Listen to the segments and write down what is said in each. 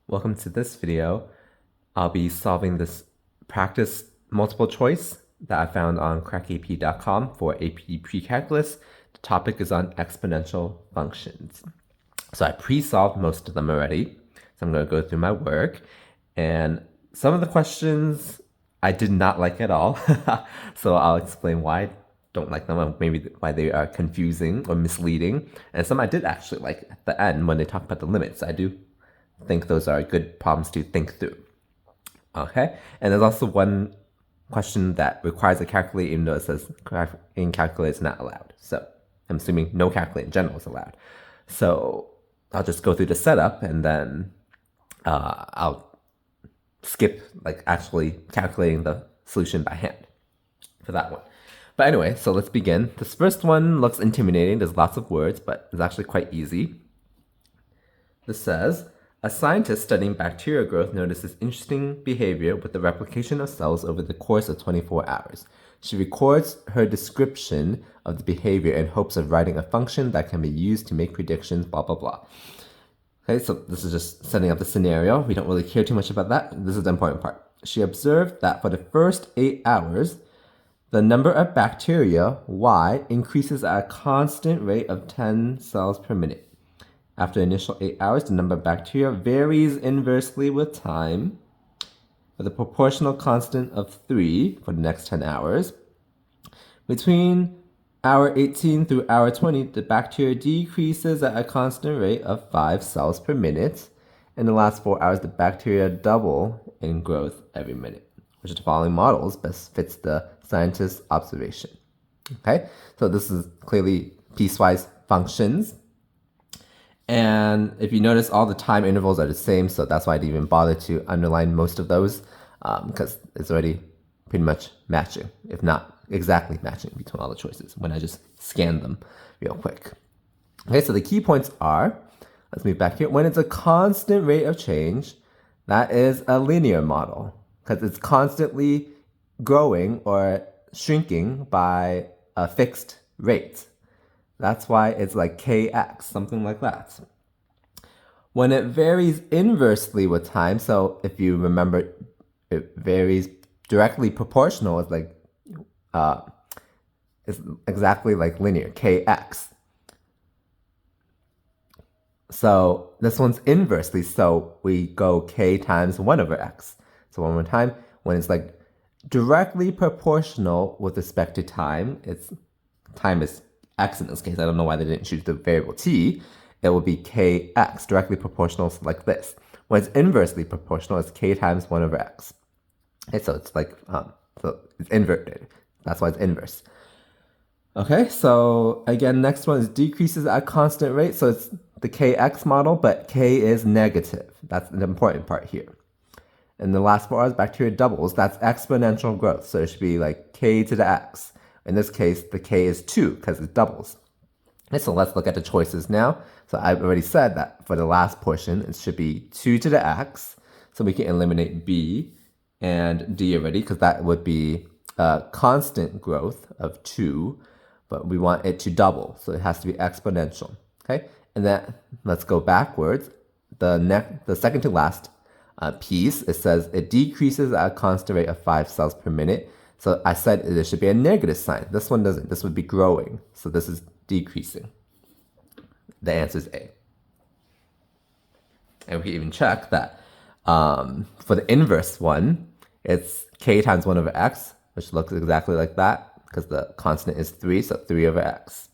Welcome to this video. I'll be solving this practice multiple choice that I found on crackap.com for AP Precalculus. The topic is on exponential functions. So I pre-solved most of them already. So I'm going to go through my work. And some of the questions I did not like at all. So I'll explain why I don't like them, and maybe why they are confusing or misleading. And some I did actually like at the end when they talk about the limits. I do think those are good problems to think through. Okay, and there's also one question that requires a calculator, even though it says in calculator is not allowed. So I'm assuming no calculator in general is allowed. So I'll just go through the setup and then I'll skip like actually calculating the solution by hand for that one. But anyway, so let's begin. This first one looks intimidating. There's lots of words, but it's actually quite easy. This says, a scientist studying bacterial growth notices interesting behavior with the replication of cells over the course of 24 hours. She records her description of the behavior in hopes of writing a function that can be used to make predictions, blah, blah, blah. Okay, so this is just setting up the scenario. We don't really care too much about that. This is the important part. She observed that for the first 8 hours, the number of bacteria, Y, increases at a constant rate of 10 cells per minute. After the initial 8 hours, the number of bacteria varies inversely with time with a proportional constant of 3 for the next 10 hours. Between hour 18 through hour 20, the bacteria decreases at a constant rate of 5 cells per minute. In the last 4 hours, the bacteria double in growth every minute. Which of the following models best fits the scientist's observation? Okay, so this is clearly piecewise functions. And if you notice, all the time intervals are the same, so that's why I didn't even bother to underline most of those, because it's already pretty much matching, if not exactly matching between all the choices when I just scan them real quick. Okay, so the key points are, let's move back here. When it's a constant rate of change, that is a linear model, because it's constantly growing or shrinking by a fixed rate. That's why it's like kx, something like that. When it varies inversely with time, so if you remember, it varies directly proportional. It's like it's exactly like linear, kx. So this one's inversely, so we go k times 1 over x. So one more time, when it's like directly proportional with respect to time, time is x in this case. I don't know why they didn't choose the variable t. It will be kx, directly proportional like this. When it's inversely proportional, it's k times 1 over x. Okay, so it's like, so it's inverted. That's why it's inverse. Okay, so again, next one is decreases at a constant rate. So it's the kx model, but k is negative. That's the important part here. And the last 4 hours, bacteria doubles. That's exponential growth. So it should be like k to the x. In this case, the k is 2 because it doubles. Okay, so let's look at the choices now. So I've already said that for the last portion, it should be 2 to the x. So we can eliminate b and d already, because that would be a constant growth of 2, but we want it to double. So it has to be exponential. Okay, and then let's go backwards. The second to last piece, it says it decreases at a constant rate of 5 cells per minute. So I said there should be a negative sign. This one doesn't. This would be growing. So this is decreasing. The answer is A. And we can even check that for the inverse one, it's k times 1 over x, which looks exactly like that because the constant is 3, so 3 over x.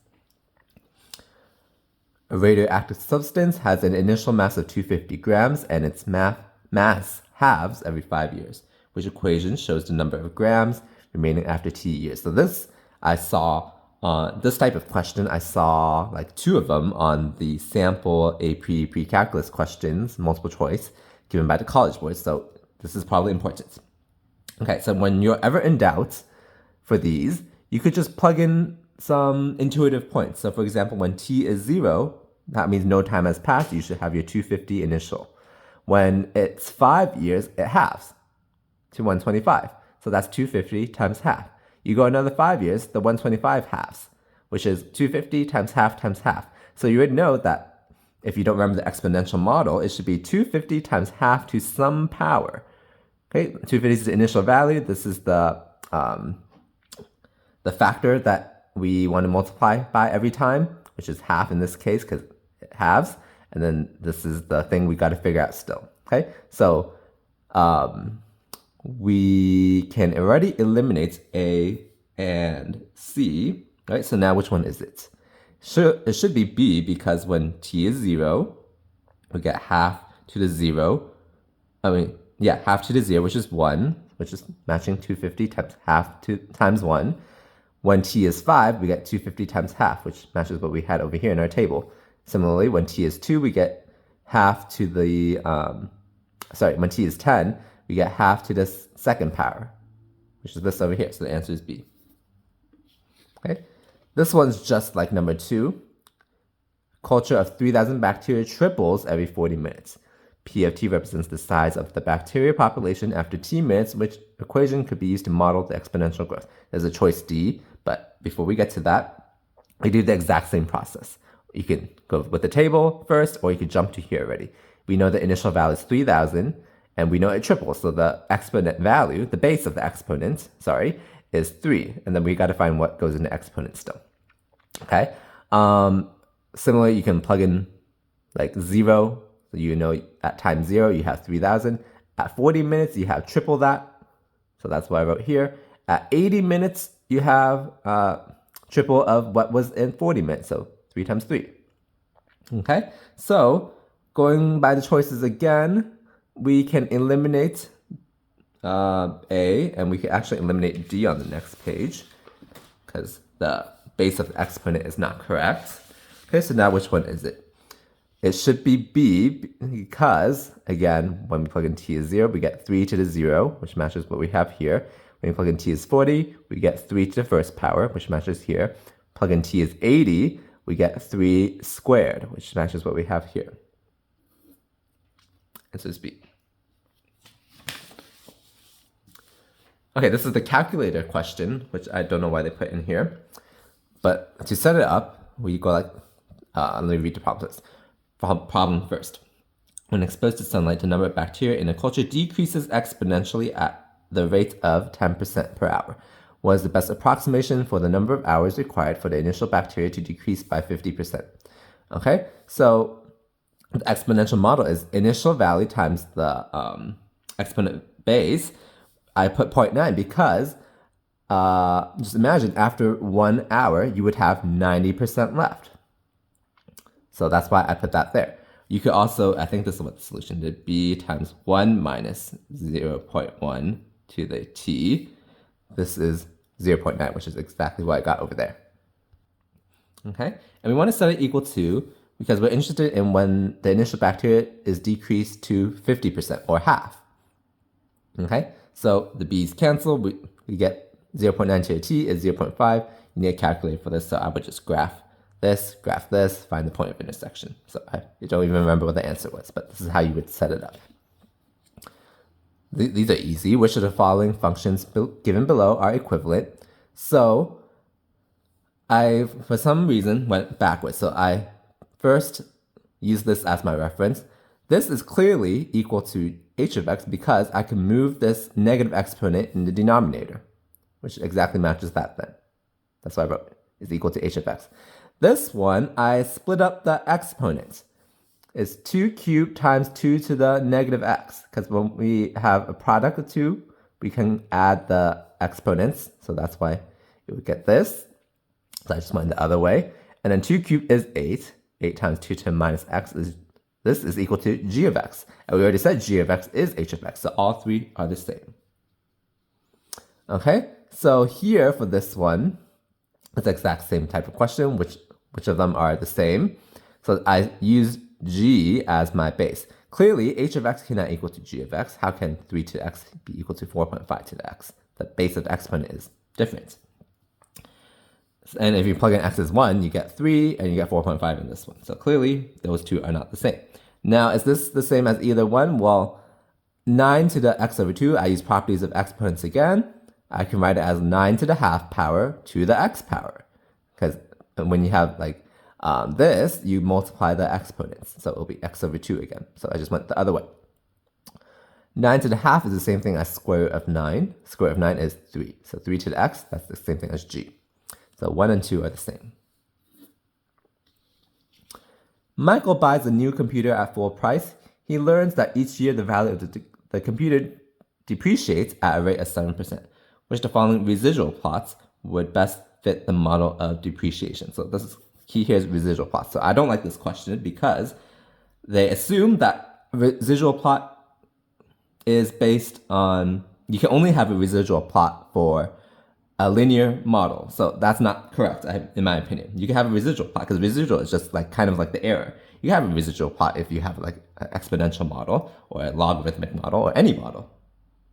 A radioactive substance has an initial mass of 250 grams and its mass halves every 5 years, which equation shows the number of grams remaining after t years. So this, I saw, this type of question, I saw like 2 of them on the sample AP Precalculus questions, multiple choice, given by the College Board. So this is probably important. Okay, so when you're ever in doubt for these, you could just plug in some intuitive points. So for example, when t is 0, that means no time has passed. You should have your 250 initial. When it's 5 years, it halves to 125. So that's 250 times half. You go another 5 years, the 125 halves, which is 250 times half times half. So you would know that if you don't remember the exponential model, it should be 250 times half to some power. Okay, 250 is the initial value. This is the factor that we want to multiply by every time, which is half in this case because it halves. And then this is the thing we got to figure out still. Okay, so we can already eliminate A and C. Right, so now which one is it? It should be B, because when t is 0, we get half to the 0. Half to the 0, which is 1, which is matching 250 times half times 1. When t is 5, we get 250 times half, which matches what we had over here in our table. Similarly, when t is 2, we get half to the, when t is 10, we get half to the second power, which is this over here. So the answer is B. Okay, this one's just like number 2. Culture of 3,000 bacteria triples every 40 minutes. P of t represents the size of the bacteria population after t minutes, which equation could be used to model the exponential growth. There's a choice D, but before we get to that, we do the exact same process. You can go with the table first, or you could jump to here already. We know the initial value is 3,000, and we know it triples, so the exponent value, the base of the exponent, is 3, and then we got to find what goes in the exponent still. Okay. Similarly, you can plug in like 0. So you know at time 0, you have 3,000. At 40 minutes, you have triple that. So that's what I wrote here. At 80 minutes, you have triple of what was in 40 minutes. So 3 times 3. Okay. So going by the choices again, we can eliminate A, and we can actually eliminate D on the next page because the base of the exponent is not correct. Okay, so now which one is it? It should be B, because, again, when we plug in t is 0, we get 3 to the 0, which matches what we have here. When we plug in t is 40, we get 3 to the first power, which matches here. Plug in t is 80, we get 3 squared, which matches what we have here. Answer is B. Okay, this is the calculator question, which I don't know why they put in here. But to set it up, we go like, let me read the problem first. Problem first. When exposed to sunlight, the number of bacteria in a culture decreases exponentially at the rate of 10% per hour. What is the best approximation for the number of hours required for the initial bacteria to decrease by 50%? Okay, so the exponential model is initial value times the exponent base. I put 0.9 because just imagine after 1 hour, you would have 90% left. So that's why I put that there. You could also, I think this is what the solution did, B times 1 minus 0.1 to the t. This is 0.9, which is exactly what I got over there. Okay, and we want to set it equal to, because we're interested in when the initial bacteria is decreased to 50% or half. Okay, so the b's cancel, we get 0.9 to the t is 0.5. You need a calculator for this, so I would just graph this, find the point of intersection. So I don't even remember what the answer was, but this is how you would set it up. These are easy. Which of the following functions given below are equivalent? So I, for some reason, went backwards. So I first used this as my reference. This is clearly equal to h of x because I can move this negative exponent in the denominator, which exactly matches that then. That's why I wrote is equal to h of x. This one, I split up the exponents. It's 2 cubed times 2 to the negative x, because when we have a product of 2, we can add the exponents. So that's why you would get this. So I just went the other way. And then 2 cubed is 8. 8 times 2 to the minus x is equal to g of x. And we already said g of x is h of x. So all three are the same. Okay, so here for this one, it's the exact same type of question, which of them are the same. So I use g as my base. Clearly, h of x cannot equal to g of x. How can 3 to the x be equal to 4.5 to the x? The base of the exponent is different. And if you plug in x as 1, you get 3, and you get 4.5 in this one. So clearly, those two are not the same. Now, is this the same as either one? Well, 9 to the x over 2, I use properties of exponents again. I can write it as 9 to the half power to the x power. Because when you have like This, you multiply the exponents. So it'll be x over 2 again. So I just went the other way. 9 to the half is the same thing as square root of 9. Square root of 9 is 3. So 3 to the x, that's the same thing as g. So 1 and 2 are the same. Michael buys a new computer at full price. He learns that each year the value of the computer depreciates at a rate of 7%, which the following residual plots would best fit the model of depreciation. So this is key here is residual plots. So I don't like this question because they assume that residual plot is based on, you can only have a residual plot for a linear model. So that's not correct, in my opinion. You can have a residual plot because residual is just like kind of like the error. You have a residual plot if you have like an exponential model or a logarithmic model or any model.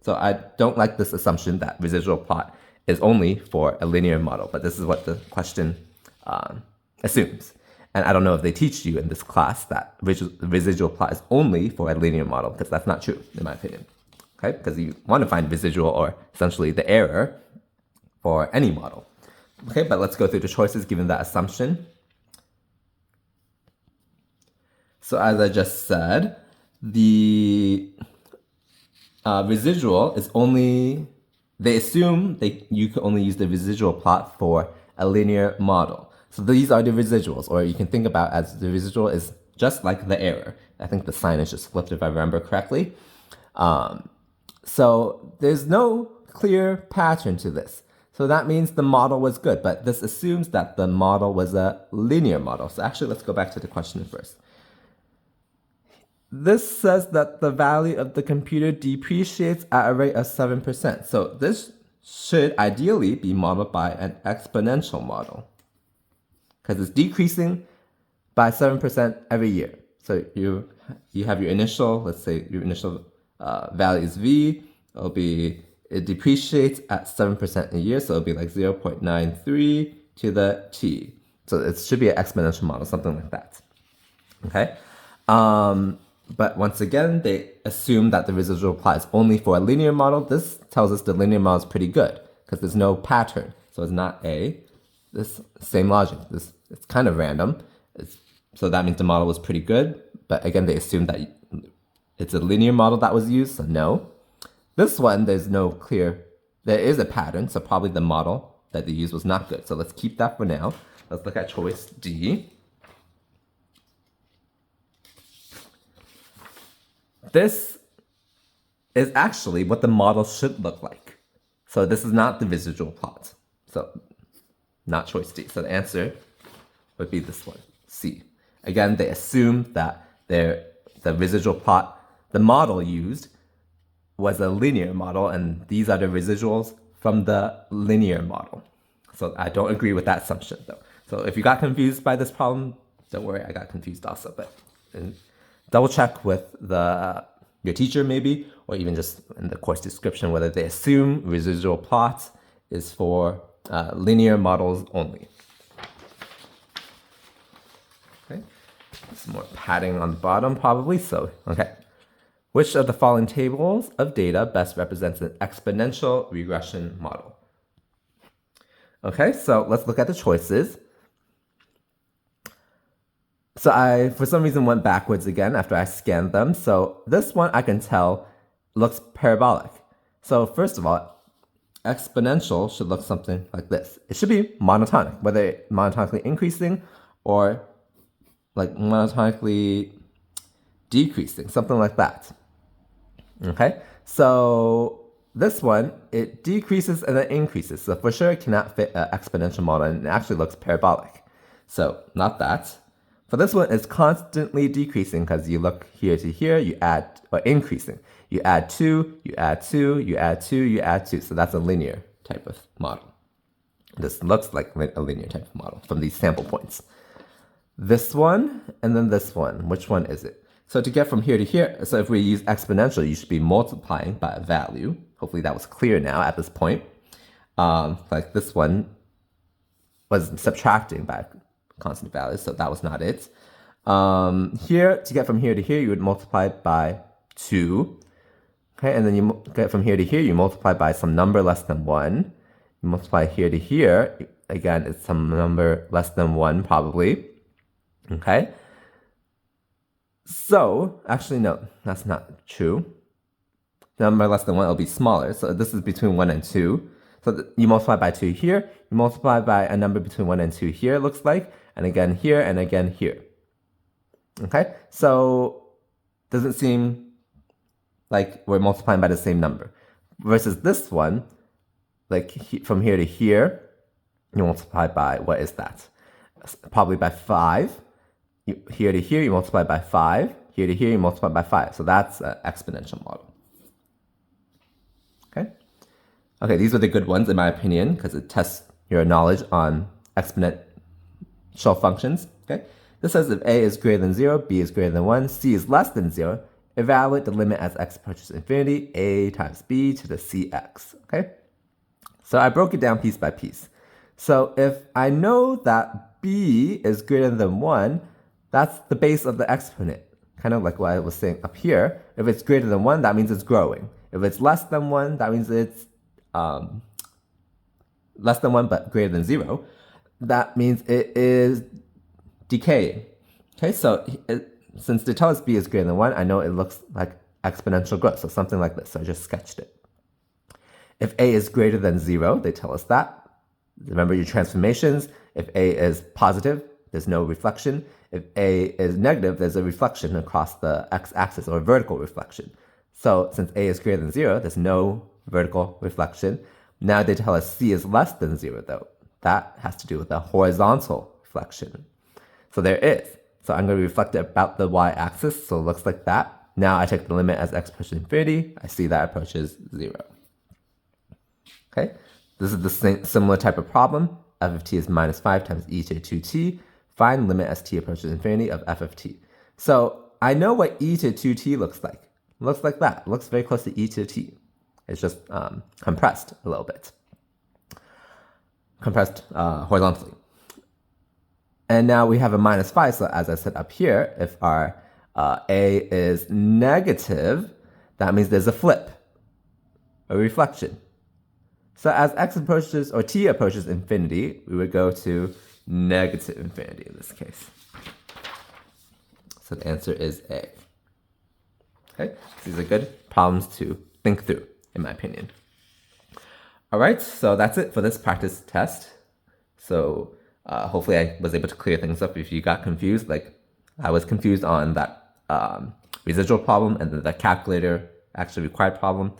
So I don't like this assumption that residual plot is only for a linear model, but this is what the question assumes. And I don't know if they teach you in this class that residual plot is only for a linear model, because that's not true, in my opinion. Okay, because you want to find residual, or essentially the error, for any model. Okay, but let's go through the choices given that assumption. So as I just said, the residual is only, they assume you can only use the residual plot for a linear model. So these are the residuals, or you can think about as the residual is just like the error. I think the sign is just flipped if I remember correctly. So there's no clear pattern to this. So that means the model was good, but this assumes that the model was a linear model. So actually, let's go back to the question first. This says that the value of the computer depreciates at a rate of 7%. So this should ideally be modeled by an exponential model, because it's decreasing by 7% every year. So you have your initial, let's say your initial value is v. It depreciates at 7% a year, so it'll be like 0.93 to the t. So it should be an exponential model, something like that. Okay. But once again, they assume that the residual plot is only for a linear model. This tells us the linear model is pretty good because there's no pattern. So it's not this same logic. It's kind of random. So that means the model was pretty good. But again, they assume that it's a linear model that was used, so no. This one, there is a pattern, so probably the model that they used was not good. So let's keep that for now. Let's look at choice D. This is actually what the model should look like. So this is not the residual plot. So not choice D. So the answer would be this one, C. Again, they assume that the residual plot, the model used, was a linear model, and these are the residuals from the linear model. So I don't agree with that assumption, though. So if you got confused by this problem, don't worry, I got confused also. But double check with your teacher maybe, or even just in the course description, whether they assume residual plots is for linear models only. Okay, some more padding on the bottom probably. So, okay. Which of the following tables of data best represents an exponential regression model? Okay, so let's look at the choices. So I, for some reason, went backwards again after I scanned them. So this one I can tell looks parabolic. So first of all, exponential should look something like this. It should be monotonic, whether monotonically increasing or like monotonically decreasing, something like that. Okay, so this one, it decreases and then increases. So for sure, it cannot fit an exponential model, and it actually looks parabolic. So not that. For this one, it's constantly decreasing because you look here to here, you add, or increasing. You add 2, you add 2, you add 2, you add 2. So that's a linear type of model. This looks like a linear type of model from these sample points. This one, and then this one. Which one is it? So to get from here to here, so if we use exponential, you should be multiplying by a value. Hopefully that was clear now at this point. Like this one was subtracting by constant values, so that was not it. Here, to get from here to here, you would multiply by 2. Okay, and then you get from here to here, you multiply by some number less than 1. You multiply here to here, again, it's some number less than 1 probably. Okay? So, actually, no, that's not true. Number less than 1, it'll be smaller. So this is between 1 and 2. So you multiply by 2 here. You multiply by a number between 1 and 2 here, it looks like. And again here, and again here. Okay? So doesn't seem like we're multiplying by the same number. Versus this one, like from here to here, you multiply by, what is that? Probably by 5. Here to here, you multiply by 5. Here to here, you multiply by 5. So that's an exponential model. Okay, these are the good ones in my opinion because it tests your knowledge on exponential functions. Okay, this says if a is greater than 0, b is greater than 1, c is less than 0, evaluate the limit as x approaches infinity, a times b to the cx. Okay, so I broke it down piece by piece. So if I know that b is greater than 1, that's the base of the exponent. Kind of like what I was saying up here. If it's greater than 1, that means it's growing. If it's less than 1, that means it's less than 1 but greater than 0, that means it is decaying. Okay, so since they tell us b is greater than 1, I know it looks like exponential growth, so something like this. So I just sketched it. If a is greater than 0, they tell us that. Remember your transformations. If a is positive, there's no reflection. If a is negative, there's a reflection across the x-axis, or vertical reflection. So since a is greater than 0, there's no vertical reflection. Now they tell us c is less than 0 though. That has to do with a horizontal reflection. So there is. So I'm going to reflect it about the y-axis, so it looks like that. Now I take the limit as x approaches infinity. I see that approaches 0. Okay, this is the same, similar type of problem. F of t is minus 5 times e to 2t. Find limit as t approaches infinity of f of t. So I know what e to 2t looks like. It looks like that. It looks very close to e to t. It's just compressed a little bit. Compressed horizontally. And now we have a minus 5, so as I said up here, if our a is negative, that means there's a flip, a reflection. So as x approaches, or t approaches infinity, we would go to negative infinity in this case. So the answer is A. Okay, these are good problems to think through, in my opinion. All right, so that's it for this practice test. So hopefully I was able to clear things up if you got confused. Like I was confused on that residual problem and then the calculator actually required problem.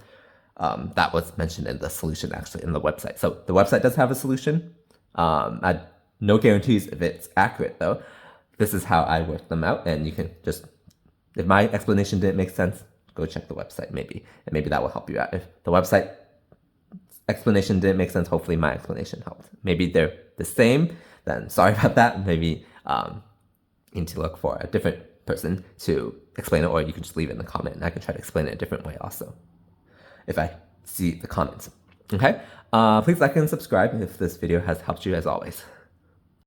That was mentioned in the solution actually in the website. So the website does have a solution. No guarantees if it's accurate though. This is how I worked them out, and you can just, if my explanation didn't make sense, go check the website maybe, and maybe that will help you out. If the website explanation didn't make sense, hopefully my explanation helped. Maybe they're the same, then sorry about that. Maybe you need to look for a different person to explain it, or you can just leave it in the comment and I can try to explain it a different way also, if I see the comments. Okay, please like and subscribe if this video has helped you as always.